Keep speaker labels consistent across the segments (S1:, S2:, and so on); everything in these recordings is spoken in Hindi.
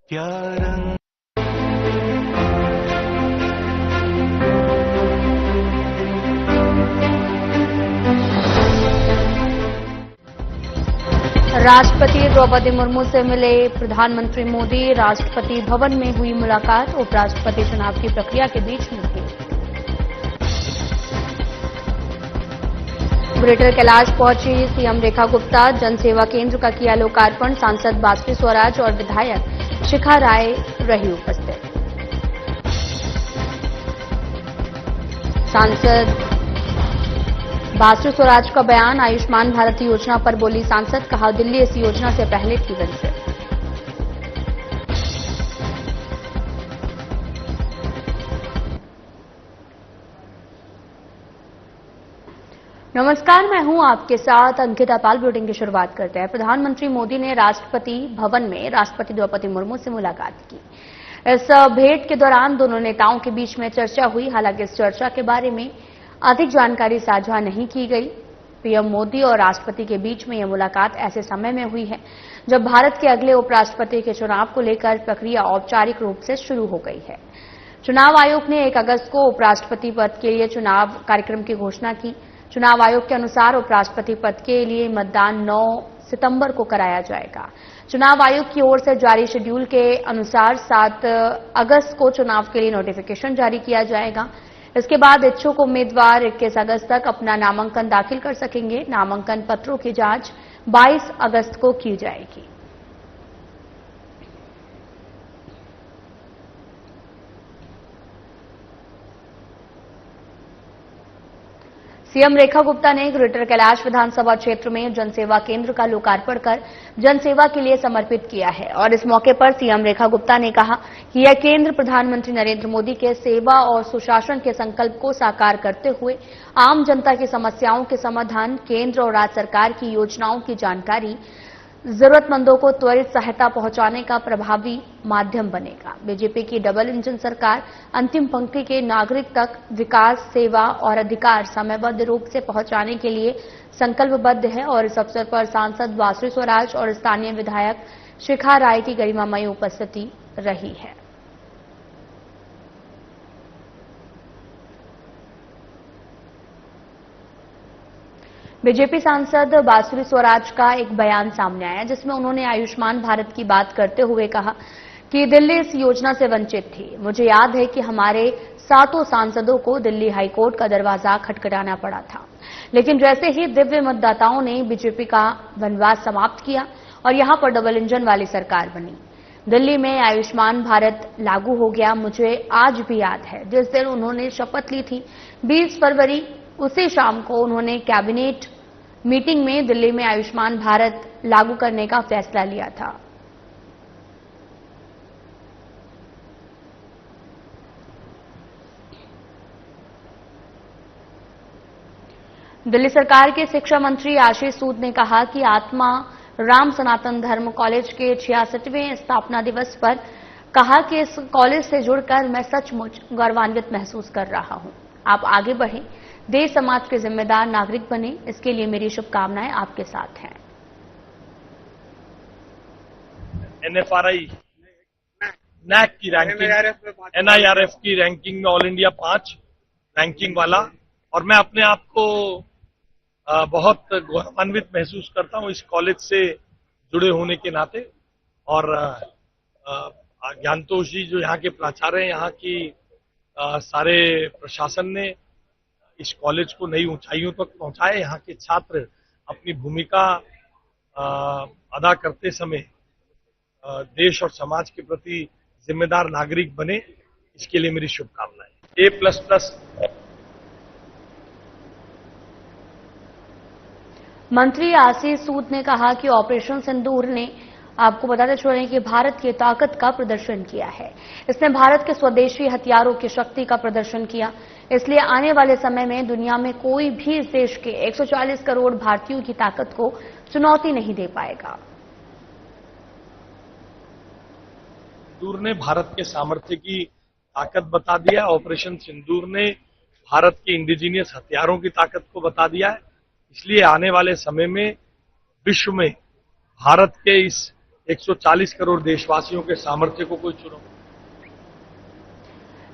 S1: क्या रंग
S2: राष्ट्रपति द्रौपदी मुर्मू से मिले प्रधानमंत्री मोदी। राष्ट्रपति भवन में हुई मुलाकात। उपराष्ट्रपति चुनाव की प्रक्रिया के बीच मुठभेड़। ग्रेटर कैलाश पहुंची सीएम रेखा गुप्ता। जनसेवा केंद्र का किया लोकार्पण। सांसद बासुरी स्वराज और विधायक शिखा राय रही उपस्थित। सांसद बासुरी स्वराज का बयान। आयुष्मान भारत योजना पर बोली सांसद। कहा, दिल्ली इस योजना से पहले थी वंचित। नमस्कार, मैं हूं आपके साथ अंकिता पाल। बुलेटिन की शुरुआत करते हैं। प्रधानमंत्री मोदी ने राष्ट्रपति भवन में राष्ट्रपति द्रौपदी मुर्मू से मुलाकात की। इस भेंट के दौरान दोनों नेताओं के बीच में चर्चा हुई। हालांकि इस चर्चा के बारे में अधिक जानकारी साझा नहीं की गई। पीएम मोदी और राष्ट्रपति के बीच में यह मुलाकात ऐसे समय में हुई है जब भारत के अगले उपराष्ट्रपति के चुनाव को लेकर प्रक्रिया औपचारिक रूप से शुरू हो गई है। चुनाव आयोग ने 1 अगस्त को उपराष्ट्रपति पद के लिए चुनाव कार्यक्रम की घोषणा की। चुनाव आयोग के अनुसार उपराष्ट्रपति पद के लिए मतदान 9 सितंबर को कराया जाएगा। चुनाव आयोग की ओर से जारी शेड्यूल के अनुसार 7 अगस्त को चुनाव के लिए नोटिफिकेशन जारी किया जाएगा। इसके बाद इच्छुक उम्मीदवार 21 अगस्त तक अपना नामांकन दाखिल कर सकेंगे। नामांकन पत्रों की जांच 22 अगस्त को की जाएगी। सीएम रेखा गुप्ता ने ग्रेटर कैलाश विधानसभा क्षेत्र में जनसेवा केंद्र का लोकार्पण कर जनसेवा के लिए समर्पित किया है और इस मौके पर सीएम रेखा गुप्ता ने कहा कि यह केंद्र प्रधानमंत्री नरेंद्र मोदी के सेवा और सुशासन के संकल्प को साकार करते हुए आम जनता की समस्याओं के समाधान, केंद्र और राज्य सरकार की योजनाओं की जानकारी, जरूरतमंदों को त्वरित सहायता पहुंचाने का प्रभावी माध्यम बनेगा। बीजेपी की डबल इंजन सरकार अंतिम पंक्ति के नागरिक तक विकास, सेवा और अधिकार समयबद्ध रूप से पहुंचाने के लिए संकल्पबद्ध है और इस अवसर पर सांसद बासुरी स्वराज और स्थानीय विधायक शिखा राय की गरिमामयी उपस्थिति रही है। बीजेपी सांसद बासुरी स्वराज का एक बयान सामने आया जिसमें उन्होंने आयुष्मान भारत की बात करते हुए कहा कि दिल्ली इस योजना से वंचित थी। मुझे याद है कि हमारे 7 सांसदों को दिल्ली हाईकोर्ट का दरवाजा खटखटाना पड़ा था, लेकिन जैसे ही दिव्य मतदाताओं ने बीजेपी का वनवास समाप्त किया और यहां पर डबल इंजन वाली सरकार बनी, दिल्ली में आयुष्मान भारत लागू हो गया। मुझे आज भी याद है जिस दिन उन्होंने शपथ ली थी 20 फरवरी, उसी शाम को उन्होंने कैबिनेट मीटिंग में दिल्ली में आयुष्मान भारत लागू करने का फैसला लिया था। दिल्ली सरकार के शिक्षा मंत्री आशीष सूद ने कहा कि आत्मा राम सनातन धर्म कॉलेज के 66वें स्थापना दिवस पर कहा कि इस कॉलेज से जुड़कर मैं सचमुच गौरवान्वित महसूस कर रहा हूं। आप आगे बढ़ें, देश समाज के जिम्मेदार नागरिक बने, इसके लिए मेरी शुभकामनाएं आपके साथ हैं।
S3: NFRI NAC की रैंकिंग, NIRF की रैंकिंग में ऑल इंडिया 5 रैंकिंग वाला, और मैं अपने आप को बहुत गौरवान्वित महसूस करता हूं इस कॉलेज से जुड़े होने के नाते। और ज्ञानतोष जी जो यहाँ के प्राचार्य हैं, यहाँ की सारे प्रशासन ने इस कॉलेज को नई ऊंचाइयों तक पहुंचाए। यहाँ के छात्र अपनी भूमिका अदा करते समय देश और समाज के प्रति जिम्मेदार नागरिक बने, इसके लिए मेरी शुभकामनाएं। A++
S2: मंत्री आशीष सूद ने कहा कि ऑपरेशन सिंदूर ने आपको बताते छोड़े कि भारत की ताकत का प्रदर्शन किया है। इसने भारत के स्वदेशी हथियारों की शक्ति का प्रदर्शन किया। इसलिए आने वाले समय में दुनिया में कोई भी इस देश के 140 करोड़ भारतीयों की ताकत को चुनौती नहीं दे पाएगा।
S3: सिंदूर ने भारत के सामर्थ्य की ताकत बता दिया। ऑपरेशन सिंदूर ने भारत के इंडिजीनियस हथियारों की ताकत को बता दिया है। इसलिए आने वाले समय में विश्व में भारत के इस 140 करोड़ देशवासियों के सामर्थ्य को कोई चुनौती।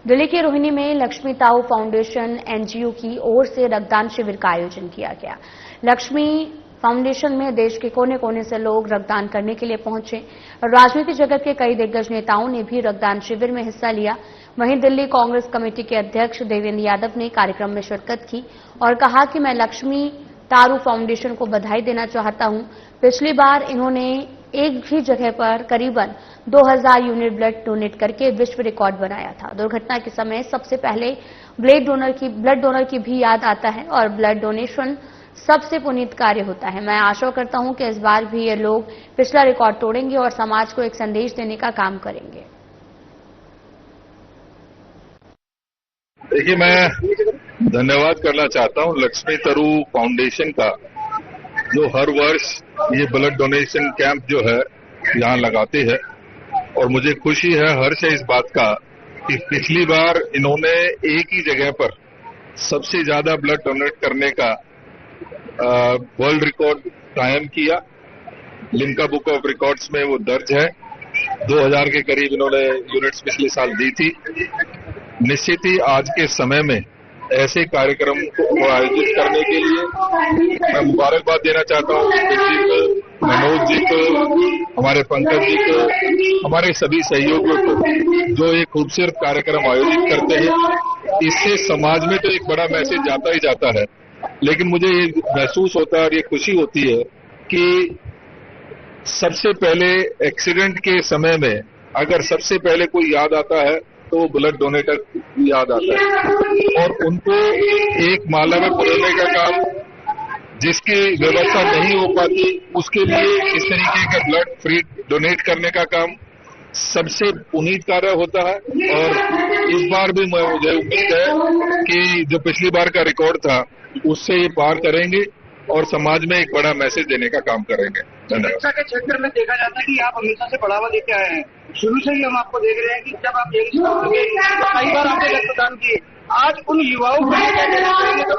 S2: दिल्ली के रोहिणी में लक्ष्मी ताऊ फाउंडेशन एनजीओ की ओर से रक्तदान शिविर का आयोजन किया गया। लक्ष्मी फाउंडेशन में देश के कोने कोने से लोग रक्तदान करने के लिए पहुंचे। राजनीतिक जगत के कई दिग्गज नेताओं ने भी रक्तदान शिविर में हिस्सा लिया। वहीं दिल्ली कांग्रेस कमेटी के अध्यक्ष देवेंद्र यादव ने कार्यक्रम में शिरकत की और कहा कि मैं लक्ष्मी तारू फाउंडेशन को बधाई देना चाहता हूं। पिछली बार इन्होंने एक ही जगह पर करीबन 2000 यूनिट ब्लड डोनेट करके विश्व रिकॉर्ड बनाया था। दुर्घटना के समय सबसे पहले ब्लड डोनर की भी याद आता है और ब्लड डोनेशन सबसे पुनीत कार्य होता है। मैं आशा करता हूं कि इस बार भी ये लोग पिछला रिकॉर्ड तोड़ेंगे और समाज को एक संदेश देने का काम करेंगे।
S1: देखिए, मैं धन्यवाद करना चाहता हूं लक्ष्मी तारू फाउंडेशन का, जो हर वर्ष ये ब्लड डोनेशन कैंप जो है यहाँ लगाते हैं। और मुझे खुशी है, हर्ष है इस बात का कि पिछली बार इन्होंने एक ही जगह पर सबसे ज्यादा ब्लड डोनेट करने का वर्ल्ड रिकॉर्ड कायम किया। लिम्का बुक ऑफ रिकॉर्ड्स में वो दर्ज है। 2000 के करीब इन्होंने यूनिट्स पिछले साल दी थी। निश्चित ही आज के समय में ऐसे कार्यक्रम को आयोजित करने के लिए मैं मुबारकबाद देना चाहता हूँ जी को, मनोज जी को, हमारे पंकज जी को, हमारे सभी सहयोगियों को, जो एक खूबसूरत कार्यक्रम आयोजित करते हैं। इससे समाज में तो एक बड़ा मैसेज जाता ही जाता है, लेकिन मुझे ये महसूस होता है और ये खुशी होती है कि सबसे पहले एक्सीडेंट के समय में अगर सबसे पहले कोई याद आता है तो ब्लड डोनेटर याद आता है और उनको एक माला में पुरने का काम, जिसकी व्यवस्था नहीं हो पाती उसके लिए इस तरीके का ब्लड फ्री डोनेट करने का काम सबसे पुनीत कार्य होता है। और इस बार भी मुझे उम्मीद है कि जो पिछली बार का रिकॉर्ड था उससे ये पार करेंगे और समाज में एक बड़ा मैसेज देने का काम करेंगे।
S4: शिक्षा के क्षेत्र में देखा जाता है कि आप हमेशा से बढ़ावा देते आए हैं। शुरू से ही हम आपको देख रहे हैं कि जब आप कई बार आपने रक्तदान किए। आज उन युवाओं को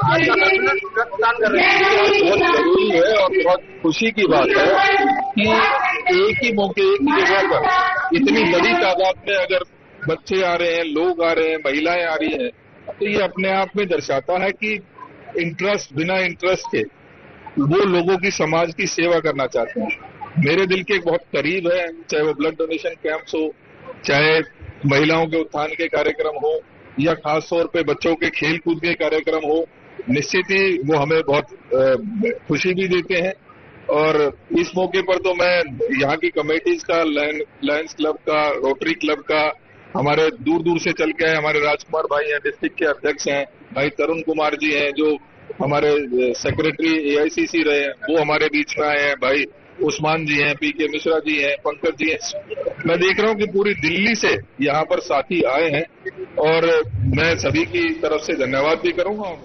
S4: आज रक्तदान कर रहे हैं।
S1: बहुत जरूरी है और बहुत खुशी की बात है कि एक ही मौके एक ही जगह पर इतनी बड़ी तादाद में अगर बच्चे आ रहे हैं, लोग आ रहे हैं, महिलाएं आ रही हैं, तो ये अपने आप में दर्शाता है कि इंटरेस्ट, बिना इंटरेस्ट के वो लोगों की, समाज की सेवा करना चाहते हैं। मेरे दिल के बहुत करीब है, चाहे वो ब्लड डोनेशन कैंप्स हो, चाहे महिलाओं के उत्थान के कार्यक्रम हो या खास तौर पे बच्चों के खेल कूद के कार्यक्रम हो। निश्चित ही वो हमें बहुत खुशी भी देते हैं। और इस मौके पर तो मैं यहाँ की कमेटीज का, लायंस क्लब का, रोटरी क्लब का, हमारे दूर दूर से चल के आए हमारे राजकुमार भाई हैं, डिस्ट्रिक्ट के अध्यक्ष हैं, भाई तरुण कुमार जी हैं जो हमारे सेक्रेटरी एआईसीसी रहे हैं, वो हमारे बीच में आए हैं, भाई उस्मान जी हैं, पीके मिश्रा जी हैं, पंकज जी हैं। मैं देख रहा हूं कि पूरी दिल्ली से यहाँ पर साथी आए हैं और मैं सभी की तरफ से धन्यवाद भी करूंगा।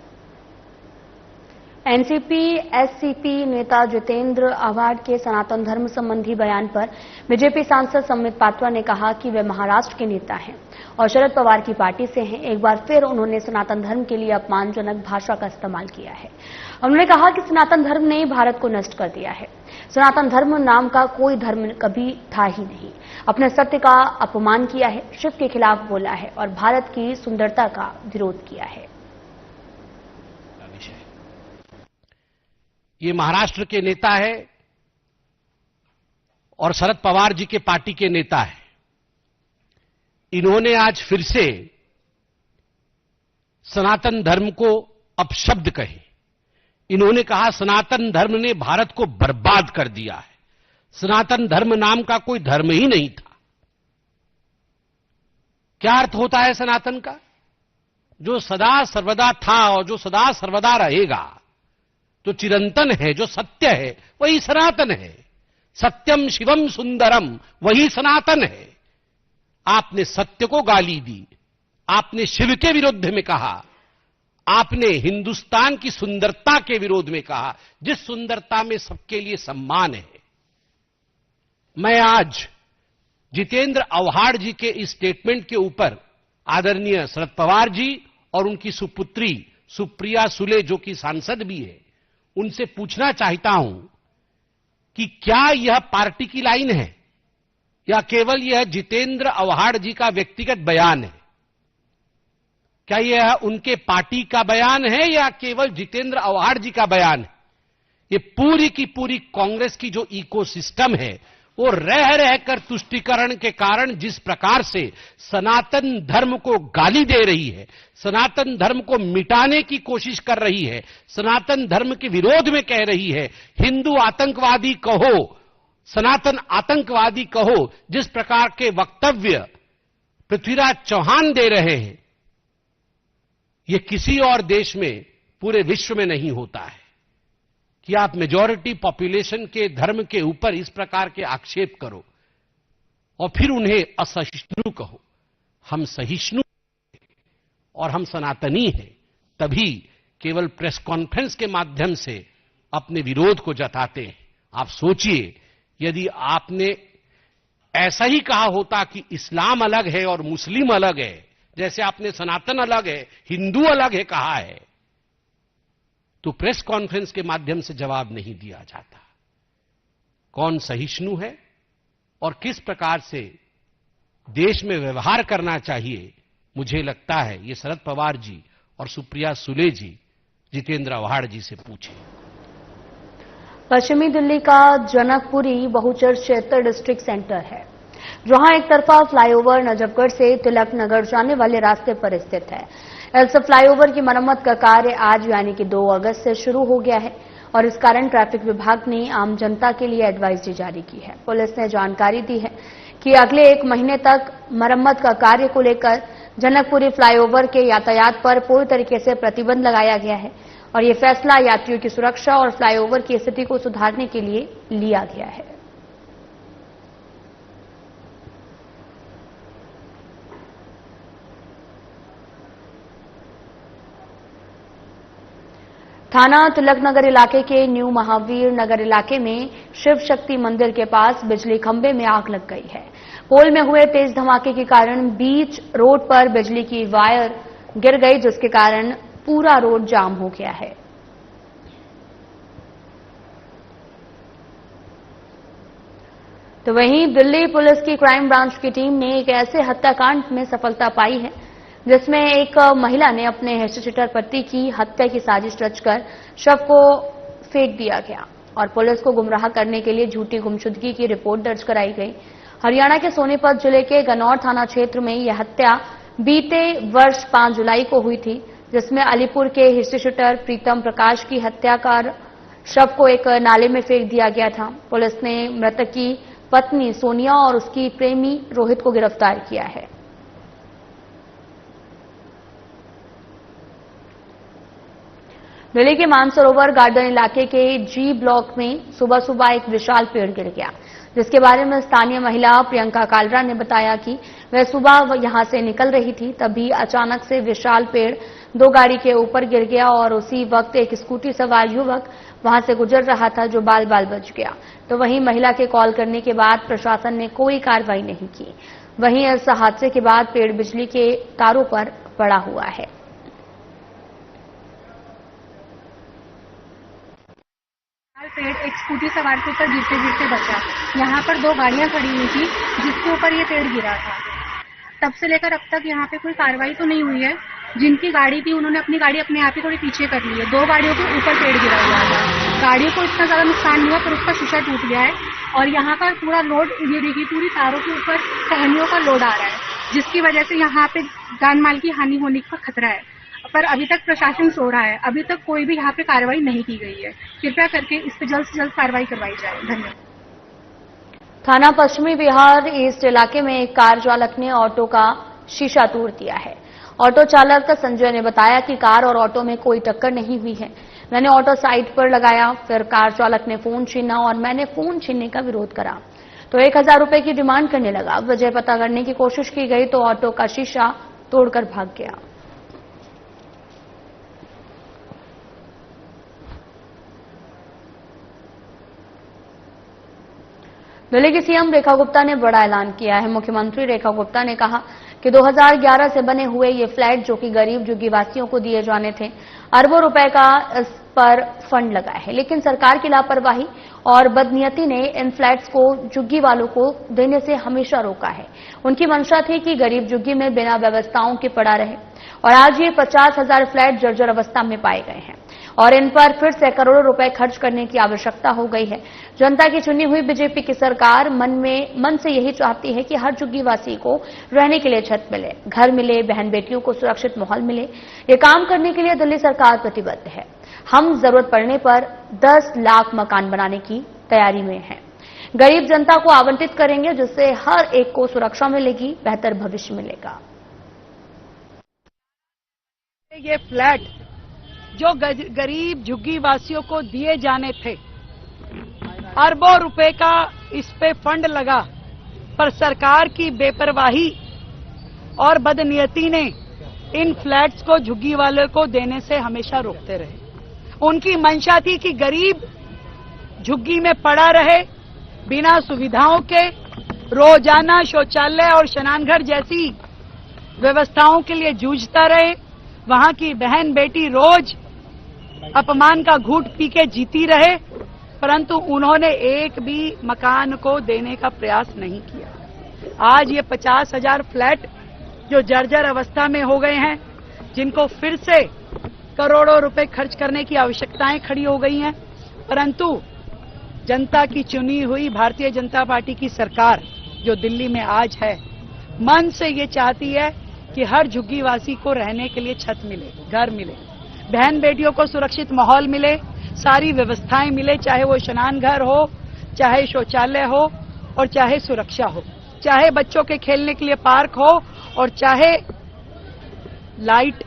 S2: एनसीपी एससीपी नेता जितेंद्र आव्हाड के सनातन धर्म संबंधी बयान पर बीजेपी सांसद संबित पात्रा ने कहा कि वे महाराष्ट्र के नेता हैं और शरद पवार की पार्टी से हैं। एक बार फिर उन्होंने सनातन धर्म के लिए अपमानजनक भाषा का इस्तेमाल किया है। उन्होंने कहा कि सनातन धर्म ने भारत को नष्ट कर दिया है। सनातन धर्म नाम का कोई धर्म कभी था ही नहीं। अपने सत्य का अपमान किया है, शिव के खिलाफ बोला है और भारत की सुंदरता का विरोध किया है।
S5: ये महाराष्ट्र के नेता है और शरद पवार जी के पार्टी के नेता है। इन्होंने आज फिर से सनातन धर्म को अपशब्द कहे। इन्होंने कहा सनातन धर्म ने भारत को बर्बाद कर दिया है। सनातन धर्म नाम का कोई धर्म ही नहीं था। क्या अर्थ होता है सनातन का? जो सदा सर्वदा था और जो सदा सर्वदा रहेगा, तो चिरंतन है, जो सत्य है वही सनातन है। सत्यम शिवम सुंदरम, वही सनातन है। आपने सत्य को गाली दी, आपने शिव के विरुद्ध में कहा, आपने हिंदुस्तान की सुंदरता के विरोध में कहा, जिस सुंदरता में सबके लिए सम्मान है। मैं आज जितेंद्र आव्हाड जी के इस स्टेटमेंट के ऊपर आदरणीय शरद पवार जी और उनकी सुपुत्री सुप्रिया सुले, जो कि सांसद भी है, उनसे पूछना चाहता हूं कि क्या यह पार्टी की लाइन है? या केवल यह जितेंद्र आव्हाड जी का व्यक्तिगत बयान है? क्या यह उनके पार्टी का बयान है या केवल जितेंद्र आव्हाड जी का बयान है? ये पूरी की पूरी कांग्रेस की जो इकोसिस्टम है वो रह रहकर तुष्टीकरण के कारण जिस प्रकार से सनातन धर्म को गाली दे रही है, सनातन धर्म को मिटाने की कोशिश कर रही है, सनातन धर्म के विरोध में कह रही है, हिंदू आतंकवादी कहो, सनातन आतंकवादी कहो, जिस प्रकार के वक्तव्य पृथ्वीराज चौहान दे रहे हैं, ये किसी और देश में, पूरे विश्व में नहीं होता है कि आप मेजॉरिटी पॉपुलेशन के धर्म के ऊपर इस प्रकार के आक्षेप करो और फिर उन्हें असहिष्णु कहो। हम सहिष्णु और हम सनातनी हैं, तभी केवल प्रेस कॉन्फ्रेंस के माध्यम से अपने विरोध को जताते हैं। आप सोचिए, यदि आपने ऐसा ही कहा होता कि इस्लाम अलग है और मुस्लिम अलग है, जैसे आपने सनातन अलग है, हिंदू अलग है कहा है, तो प्रेस कॉन्फ्रेंस के माध्यम से जवाब नहीं दिया जाता। कौन सहिष्णु है और किस प्रकार से देश में व्यवहार करना चाहिए, मुझे लगता है ये शरद पवार जी और सुप्रिया सुले जी जितेंद्र आव्हाड जी से पूछें।
S2: पश्चिमी दिल्ली का जनकपुरी बहुचर्चित डिस्ट्रिक्ट सेंटर है, जहां एक तरफा फ्लाईओवर नजफगढ़ से तिलक नगर जाने वाले रास्ते पर स्थित है। इस फ्लाईओवर की मरम्मत का कार्य आज यानी कि 2 अगस्त से शुरू हो गया है और इस कारण ट्रैफिक विभाग ने आम जनता के लिए एडवाइजरी जारी की है। पुलिस ने जानकारी दी है कि अगले 1 महीने तक मरम्मत का कार्य को लेकर जनकपुरी फ्लाईओवर के यातायात पर पूरी तरीके से प्रतिबंध लगाया गया है और ये फैसला यात्रियों की सुरक्षा और फ्लाईओवर की स्थिति को सुधारने के लिए लिया गया है। थाना तिलक नगर इलाके के न्यू महावीर नगर इलाके में शिव शक्ति मंदिर के पास बिजली खंभे में आग लग गई है। पोल में हुए तेज धमाके के कारण बीच रोड पर बिजली की वायर गिर गई, जिसके कारण पूरा रोड जाम हो गया है। तो वहीं दिल्ली पुलिस की क्राइम ब्रांच की टीम ने एक ऐसे हत्याकांड में सफलता पाई है जिसमें एक महिला ने अपने हेस्टशीटर पति की हत्या की साजिश रचकर शव को फेंक दिया गया और पुलिस को गुमराह करने के लिए झूठी गुमशुदगी की रिपोर्ट दर्ज कराई गई। हरियाणा के सोनीपत जिले के गनौर थाना क्षेत्र में यह हत्या बीते वर्ष 5 जुलाई को हुई थी, जिसमें अलीपुर के हेस्टशीटर प्रीतम प्रकाश की हत्या कर शव को एक नाले में फेंक दिया गया था। पुलिस ने मृतक की पत्नी सोनिया और उसकी प्रेमी रोहित को गिरफ्तार किया है। दिल्ली के मानसरोवर गार्डन इलाके के जी ब्लॉक में सुबह सुबह एक विशाल पेड़ गिर गया, जिसके बारे में स्थानीय महिला प्रियंका कालरा ने बताया कि वह सुबह यहां से निकल रही थी, तभी अचानक से विशाल पेड़ 2 गाड़ी के ऊपर गिर गया और उसी वक्त एक स्कूटी सवार युवक वहां से गुजर रहा था, जो बाल बाल बच गया। तो वहीं महिला के कॉल करने के बाद प्रशासन ने कोई कार्रवाई नहीं की। वहीं इस हादसे के बाद पेड़ बिजली के तारों पर पड़ा हुआ है।
S6: पेड़ एक स्कूटी सवार के ऊपर गिरते गिरते बचा। यहाँ पर 2 गाड़ियां खड़ी हुई थी जिसके ऊपर ये पेड़ गिरा था। तब से लेकर अब तक यहाँ पे कोई कार्रवाई तो नहीं हुई है। जिनकी गाड़ी थी उन्होंने अपनी गाड़ी अपने आप ही थोड़ी पीछे कर ली है। 2 गाड़ियों के ऊपर पेड़ गिरा हुआ था। गाड़ियों को इतना ज्यादा नुकसान नहीं हुआ, पर उसका शीशा टूट गया है और यहाँ का पूरा लोड, ये देखिए पूरी तारों के ऊपर टहनियों का लोड आ रहा है, जिसकी वजह से यहाँ पे जान माल की हानि होने का खतरा है। पर अभी तक प्रशासन सो रहा है, अभी तक कोई भी यहाँ पे कार्रवाई नहीं की गई है। कृपया करके इस पे जल्द से जल्द कार्रवाई करवाई जाए। धन्यवाद।
S2: थाना पश्चिमी बिहार ईस्ट इलाके में एक कार चालक ने ऑटो का शीशा तोड़ दिया है। ऑटो चालक संजय ने बताया कि कार और ऑटो में कोई टक्कर नहीं हुई है। मैंने ऑटो साइड पर लगाया, फिर कार चालक ने फोन छीना और मैंने फोन छीनने का विरोध करा तो 1000 रुपए की डिमांड करने लगा। वजह पता करने की कोशिश की गई तो ऑटो का शीशा तोड़कर भाग गया। दिल्ली की सीएम रेखा गुप्ता ने बड़ा ऐलान किया है। मुख्यमंत्री रेखा गुप्ता ने कहा कि 2011 से बने हुए ये फ्लैट जो कि गरीब झुग्गीवासियों को दिए जाने थे, अरबों रुपए का इस पर फंड लगा है, लेकिन सरकार की लापरवाही और बदनीयती ने इन फ्लैट्स को झुग्गी वालों को देने से हमेशा रोका है। उनकी मंशा थी कि गरीब झुग्गी में बिना व्यवस्थाओं के पड़ा रहे और आज ये 50,000 फ्लैट जर्जर अवस्था में पाए गए हैं और इन पर फिर से करोड़ों रुपए खर्च करने की आवश्यकता हो गई है। जनता की चुनी हुई बीजेपी की सरकार मन से यही चाहती है कि हर झुग्गीवासी को रहने के लिए छत मिले, घर मिले, बहन बेटियों को सुरक्षित माहौल मिले। ये काम करने के लिए दिल्ली सरकार प्रतिबद्ध है। हम जरूरत पड़ने पर 10 लाख मकान बनाने की तैयारी में हैं। गरीब जनता को आवंटित करेंगे जिससे हर एक को सुरक्षा मिलेगी, बेहतर भविष्य मिलेगा।
S7: ये फ्लैट जो गरीब झुग्गी वासियों को दिए जाने थे, अरबों रुपए का इस पे फंड लगा, पर सरकार की बेपरवाही और बदनीयती ने इन फ्लैट्स को झुग्गी वालों को देने से हमेशा रोकते रहे। उनकी मंशा थी कि गरीब झुग्गी में पड़ा रहे, बिना सुविधाओं के, रोजाना शौचालय और स्नानघर जैसी व्यवस्थाओं के लिए जूझता रहे, वहां की बहन बेटी रोज अपमान का घूंट पी के जीती रहे, परंतु उन्होंने एक भी मकान को देने का प्रयास नहीं किया। आज ये 50,000 फ्लैट जो जर्जर अवस्था में हो गए हैं, जिनको फिर से करोड़ों रुपए खर्च करने की आवश्यकताएं खड़ी हो गई हैं, परंतु जनता की चुनी हुई भारतीय जनता पार्टी की सरकार जो दिल्ली में आज है, मन से ये चाहती है कि हर झुग्गीवासी को रहने के लिए छत मिले, घर मिले, बहन बेटियों को सुरक्षित माहौल मिले, सारी व्यवस्थाएं मिले, चाहे वो स्नान घर हो, चाहे शौचालय हो और चाहे सुरक्षा हो, चाहे बच्चों के खेलने के लिए पार्क हो और चाहे लाइट,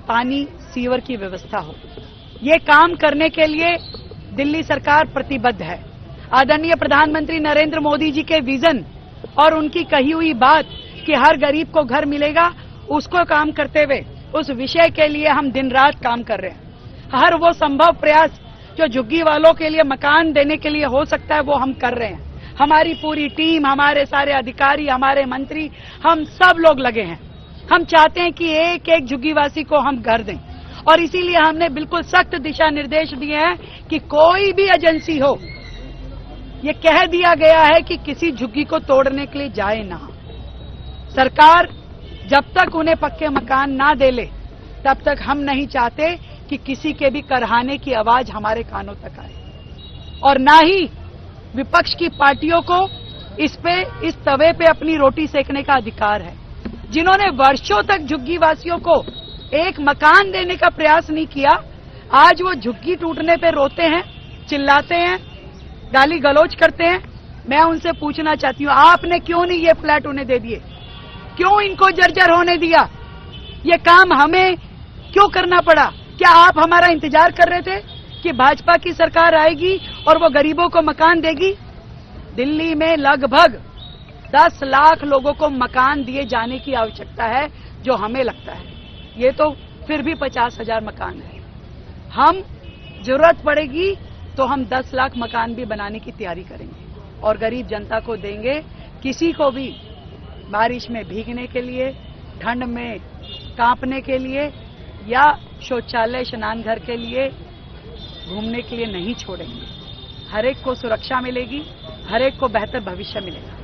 S7: पानी, सीवर की व्यवस्था हो। ये काम करने के लिए दिल्ली सरकार प्रतिबद्ध है। आदरणीय प्रधानमंत्री नरेंद्र मोदी जी के विजन और उनकी कही हुई बात कि हर गरीब को घर मिलेगा, उसको काम करते हुए उस विषय के लिए हम दिन रात काम कर रहे हैं। हर वो संभव प्रयास जो झुग्गी वालों के लिए मकान देने के लिए हो सकता है वो हम कर रहे हैं। हमारी पूरी टीम, हमारे सारे अधिकारी, हमारे मंत्री, हम सब लोग लगे हैं। हम चाहते हैं कि एक एक झुग्गीवासी को हम घर दें और इसीलिए हमने बिल्कुल सख्त दिशा निर्देश दिए हैं कि कोई भी एजेंसी हो, ये कह दिया गया है कि किसी झुग्गी को तोड़ने के लिए जाए ना। सरकार जब तक उन्हें पक्के मकान ना दे ले, तब तक हम नहीं चाहते कि किसी के भी करहाने की आवाज हमारे कानों तक आए और ना ही विपक्ष की पार्टियों को इस तवे पे अपनी रोटी सेकने का अधिकार है। जिन्होंने वर्षों तक झुग्गी वासियों को एक मकान देने का प्रयास नहीं किया, आज वो झुग्गी टूटने पे रोते हैं, चिल्लाते हैं, गाली गलौज करते हैं। मैं उनसे पूछना चाहती हूँ, आपने क्यों नहीं ये फ्लैट उन्हें दे दिए? क्यों इनको जर्जर होने दिया? ये काम हमें क्यों करना पड़ा? क्या आप हमारा इंतजार कर रहे थे कि भाजपा की सरकार आएगी और वो गरीबों को मकान देगी? दिल्ली में लगभग 10 लाख लोगों को मकान दिए जाने की आवश्यकता है, जो हमें लगता है ये तो फिर भी 50,000 मकान है। हम जरूरत पड़ेगी तो हम 10 लाख मकान भी बनाने की तैयारी करेंगे और गरीब जनता को देंगे। किसी को भी बारिश में भीगने के लिए, ठंड में कांपने के लिए या शौचालय स्नान घर के लिए घूमने के लिए नहीं छोड़ेंगे। हर एक को सुरक्षा मिलेगी, हर एक को बेहतर भविष्य मिलेगा।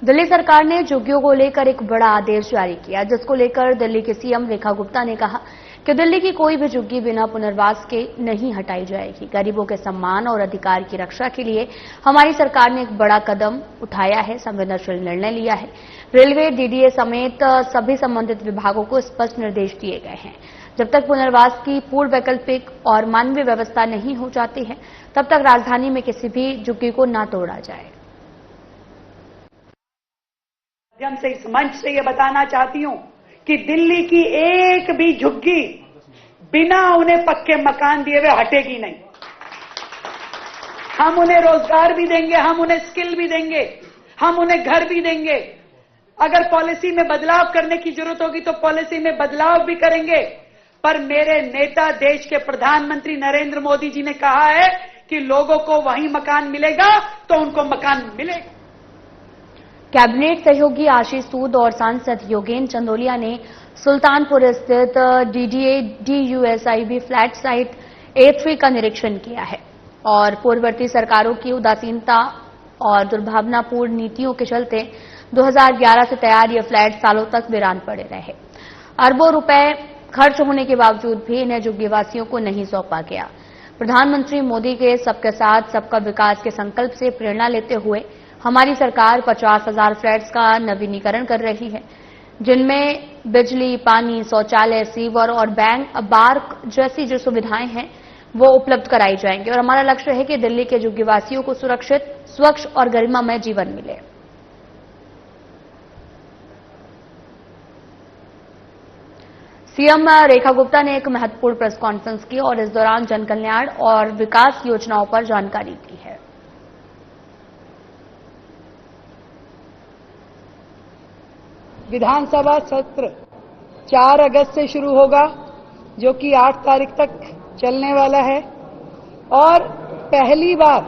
S2: दिल्ली सरकार ने झुग्गियों को लेकर एक बड़ा आदेश जारी किया, जिसको लेकर दिल्ली के सीएम रेखा गुप्ता ने कहा कि दिल्ली की कोई भी झुग्गी बिना पुनर्वास के नहीं हटाई जाएगी। गरीबों के सम्मान और अधिकार की रक्षा के लिए हमारी सरकार ने एक बड़ा कदम उठाया है, संवेदनशील निर्णय लिया है। रेलवे, डीडीए समेत सभी संबंधित विभागों को स्पष्ट निर्देश दिए गए हैं। जब तक पुनर्वास की पूर्ण वैकल्पिक और मानवीय व्यवस्था नहीं हो जाती है, तब तक राजधानी में किसी भी झुग्गी को न तोड़ा जाए।
S7: माध्यम से इस मंच से ये बताना चाहती हूं कि दिल्ली की एक भी झुग्गी बिना उन्हें पक्के मकान दिए हुए हटेगी नहीं। हम उन्हें रोजगार भी देंगे, हम उन्हें स्किल भी देंगे, हम उन्हें घर भी देंगे। अगर पॉलिसी में बदलाव करने की जरूरत होगी तो पॉलिसी में बदलाव भी करेंगे। पर मेरे नेता, देश के प्रधानमंत्री नरेंद्र मोदी जी ने कहा है कि लोगों को वहीं मकान मिलेगा तो उनको मकान मिलेगा।
S2: कैबिनेट सहयोगी आशीष सूद और सांसद योगेंद्र चंदोलिया ने सुल्तानपुर स्थित DDA DUSIB flat site A3 का निरीक्षण किया है और पूर्ववर्ती सरकारों की उदासीनता और दुर्भावनापूर्ण नीतियों के चलते 2011 से तैयार ये फ्लैट सालों तक वीरान पड़े रहे। अरबों रुपए खर्च होने के बावजूद भी इन्हें झुग्गीवासियों को नहीं सौंपा गया। प्रधानमंत्री मोदी के सबके साथ सबका विकास के संकल्प से प्रेरणा लेते हुए हमारी सरकार 50,000 फ्लैट्स का नवीनीकरण कर रही है, जिनमें बिजली, पानी, शौचालय, सीवर और बैंक, बार जैसी जो सुविधाएं हैं वो उपलब्ध कराई जाएंगी। और हमारा लक्ष्य है कि दिल्ली के झुग्गीवासियों को सुरक्षित, स्वच्छ और गरिमामय जीवन मिले। सीएम रेखा गुप्ता ने एक महत्वपूर्ण प्रेस कॉन्फ्रेंस की और इस दौरान जनकल्याण और विकास योजनाओं पर जानकारी दी है।
S7: विधानसभा सत्र 4 अगस्त से शुरू होगा, जो कि 8 तारीख तक चलने वाला है और पहली बार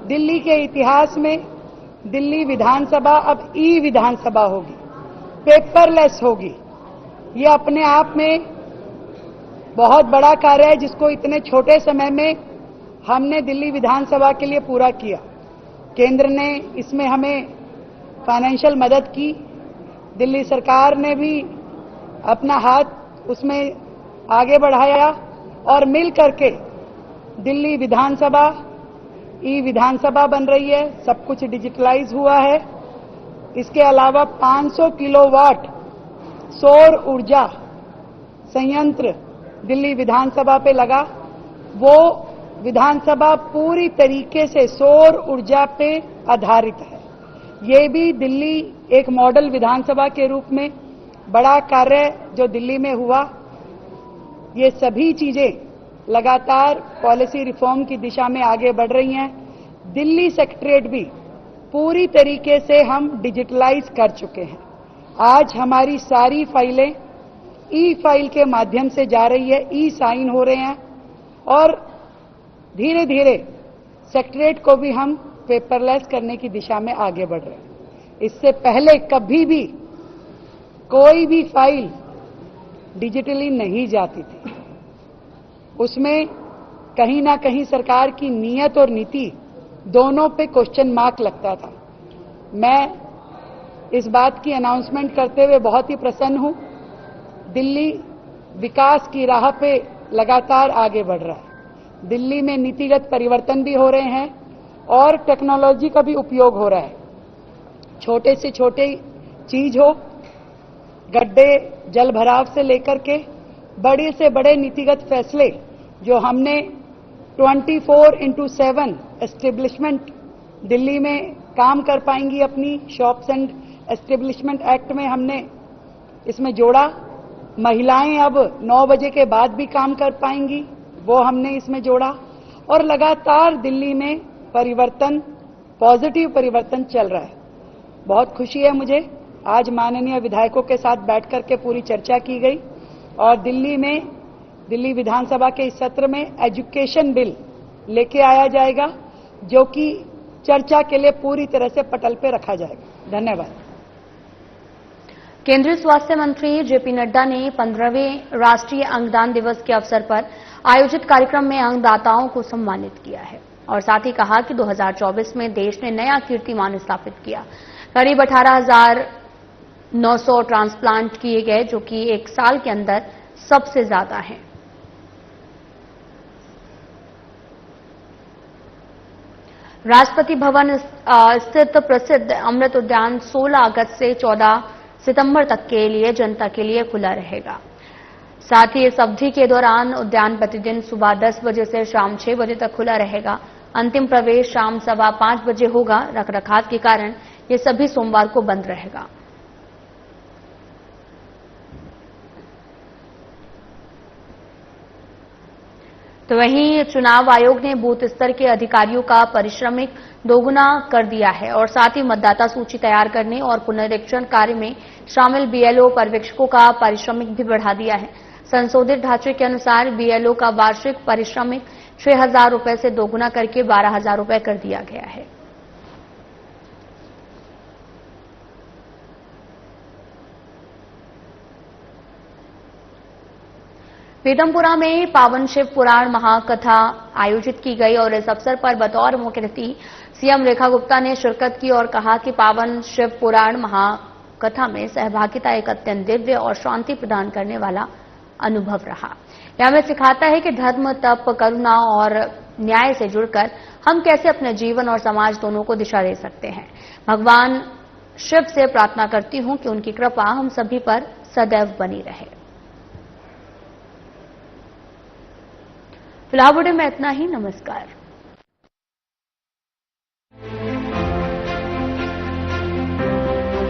S7: दिल्ली के इतिहास में दिल्ली विधानसभा अब ई विधानसभा होगी, पेपरलेस होगी। ये अपने आप में बहुत बड़ा कार्य है, जिसको इतने छोटे समय में हमने दिल्ली विधानसभा के लिए पूरा किया। केंद्र ने इसमें हमें फाइनेंशियल मदद की, दिल्ली सरकार ने भी अपना हाथ उसमें आगे बढ़ाया और मिल करके दिल्ली विधानसभा ई विधानसभा बन रही है। सब कुछ डिजिटलाइज हुआ है। इसके अलावा 500 किलोवाट सौर ऊर्जा संयंत्र दिल्ली विधानसभा पे लगा। वो विधानसभा पूरी तरीके से सौर ऊर्जा पे आधारित है। ये भी दिल्ली एक मॉडल विधानसभा के रूप में बड़ा कार्य जो दिल्ली में हुआ। ये सभी चीजें लगातार पॉलिसी रिफॉर्म की दिशा में आगे बढ़ रही हैं। दिल्ली सेक्रेटरीट भी पूरी तरीके से हम डिजिटलाइज कर चुके हैं। आज हमारी सारी फाइलें ई फाइल के माध्यम से जा रही है, ई साइन हो रहे हैं और धीरे धीरे सेक्रेटरीट को भी हम पेपरलेस करने की दिशा में आगे बढ़ रहे हैं। इससे पहले कभी भी कोई भी फाइल डिजिटली नहीं जाती थी। उसमें कहीं ना कहीं सरकार की नीयत और नीति दोनों पे क्वेश्चन मार्क लगता था। मैं इस बात की अनाउंसमेंट करते हुए बहुत ही प्रसन्न हूं। दिल्ली विकास की राह पे लगातार आगे बढ़ रहा है। दिल्ली में नीतिगत परिवर्तन भी हो रहे हैं और टेक्नोलॉजी का भी उपयोग हो रहा है। छोटे से छोटे चीज हो, गड्ढे जल भराव से लेकर के बड़े से बड़े नीतिगत फैसले जो हमने 24/7 एस्टेब्लिशमेंट दिल्ली में काम कर पाएंगी। अपनी शॉप्स एंड एस्टेब्लिशमेंट एक्ट में हमने इसमें जोड़ा। महिलाएं अब 9 बजे के बाद भी काम कर पाएंगी, वो हमने इसमें जोड़ा। और लगातार दिल्ली में परिवर्तन, पॉजिटिव परिवर्तन चल रहा है। बहुत खुशी है मुझे। आज माननीय विधायकों के साथ बैठकर के पूरी चर्चा की गई और दिल्ली विधानसभा के इस सत्र में एजुकेशन बिल लेके आया जाएगा, जो कि चर्चा के लिए पूरी तरह से पटल पे रखा जाएगा। धन्यवाद।
S2: केंद्रीय स्वास्थ्य मंत्री जेपी नड्डा ने 15वें राष्ट्रीय अंगदान दिवस के अवसर पर आयोजित कार्यक्रम में अंगदाताओं को सम्मानित किया है और साथ ही कहा कि 2024 में देश ने नया कीर्तिमान स्थापित किया। करीब 18,900 ट्रांसप्लांट किए गए, जो कि एक साल के अंदर सबसे ज्यादा हैं। राष्ट्रपति भवन स्थित प्रसिद्ध अमृत उद्यान 16 अगस्त से 14 सितंबर तक के लिए जनता के लिए खुला रहेगा। साथ ही इस अवधि के दौरान उद्यान प्रतिदिन सुबह 10 बजे से शाम 6 बजे तक खुला रहेगा। अंतिम प्रवेश शाम 5:15 बजे होगा। रखरखाव के कारण ये सभी सोमवार को बंद रहेगा। तो वहीं चुनाव आयोग ने बूथ स्तर के अधिकारियों का पारिश्रमिक दोगुना कर दिया है और साथ ही मतदाता सूची तैयार करने और पुनरीक्षण कार्य में शामिल बीएलओ पर्यवेक्षकों का पारिश्रमिक भी बढ़ा दिया है। संशोधित ढांचे के अनुसार बीएलओ का वार्षिक पारिश्रमिक 6,000 रुपए से दोगुना करके 12,000 रुपए कर दिया गया है। पीतमपुरा में पावन शिव पुराण महाकथा आयोजित की गई और इस अवसर पर बतौर मुख्य अतिथि सीएम रेखा गुप्ता ने शिरकत की और कहा कि पावन शिव पुराण महाकथा में सहभागिता एक अत्यंत दिव्य और शांति प्रदान करने वाला अनुभव रहा। यह हमें सिखाता है कि धर्म, तप, करुणा और न्याय से जुड़कर हम कैसे अपने जीवन और समाज दोनों को दिशा दे सकते हैं। भगवान शिव से प्रार्थना करती हूं कि उनकी कृपा हम सभी पर सदैव बनी रहे। फिलहाल बुलेटिन में इतना ही। नमस्कार।